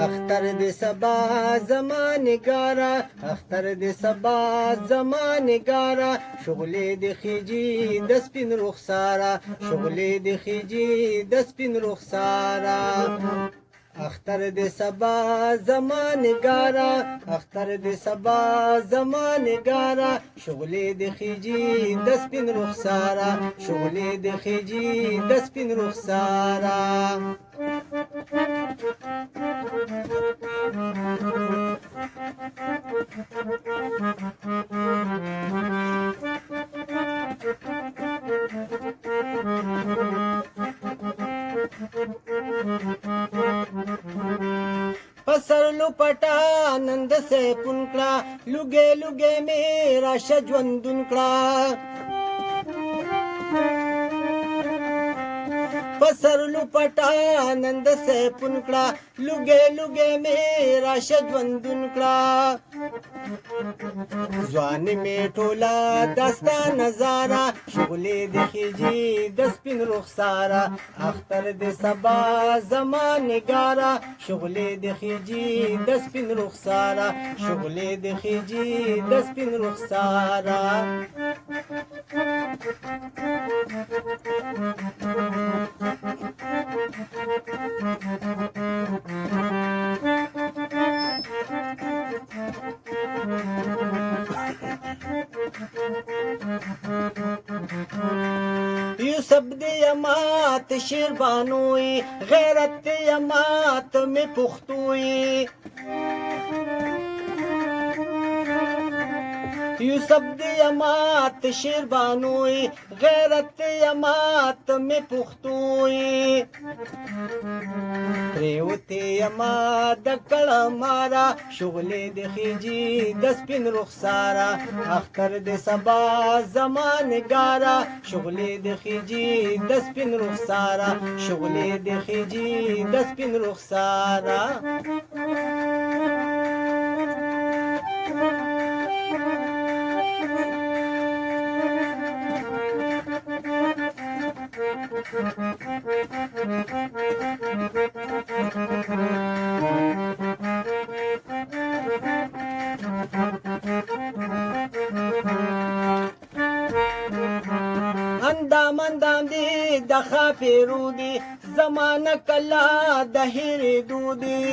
اختر د سبا زمانګارا اختر د سبا زمانګارا شغلې د خېجي د سپین رخسارا شغلې د خېجي د سپین رخسارا اختر د سبا زمانګارا اختر د سبا زمانګارا شغلې د خېجي د سپین رخسارا شغلې د خېجي د سپین رخسارا پسر لپټا نند سے پنکړه لګې لګې میرا شجوندن کړه پسر لپټا نند سے پنکړه لګې لګې میرا شجوندن کړه ځوان می ټولا دستا نظارا شغلې د خېجي د سپین رخسارا اختر د سبا زمانګارا شغلې د خېجي د سپین رخسارا شغلې د خېجي د سپین رخسارا یوسف دی یمات شیربانوی غیرت دی یمات می پختوی یوسف دی یمات شیربانوی غیرت دی یمات می پختوی پریوتی یما د کړه مارا شغلې د خېجي د سپین رخسارا اختر د سبا زمانګارا شغلې د خېجي د سپین رخسارا شغلې د خېجي د سپین رخسارا اندام اندام دی د خاپیرو دی زمانه کلا د هېرېدو دی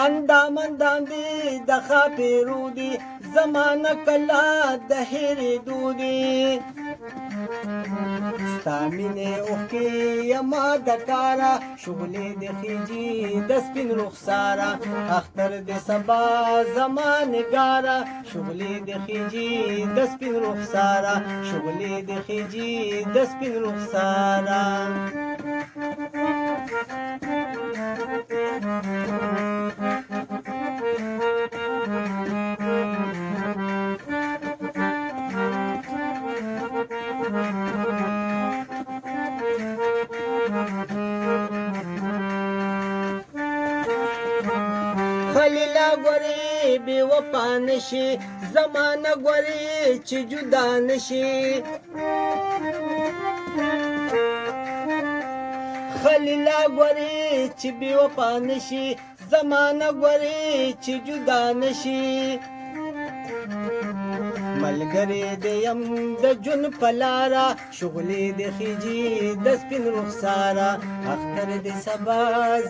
اندام اندام دی د خاپیرو دی زمانه کلا د هېرېدو دی ستا مینې اوښکې یما د کاره شغلې د خېجي د سپین رخسارا اختر د سبا زمانګارا شغلې د خېجي د سپین رخسارا شغلې د خېجي د سپین رخسارا خلیلا ګورې بې وفا نشي زمانه ګورې چې جدا نشي خلیلا ګورې چې بې وفا نشي زمانه ګورې چې جدا نشي ملګری د یم د جون پلارا شغلې د خېجي د سپین رخسارا اختر د سبا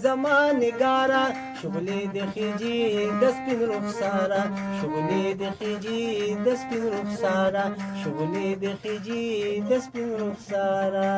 زمانګارا شغلې د خېجي د سپین رخسارا شغلې د خېجي د سپین رخسارا شغلې د خېجي د سپین رخسارا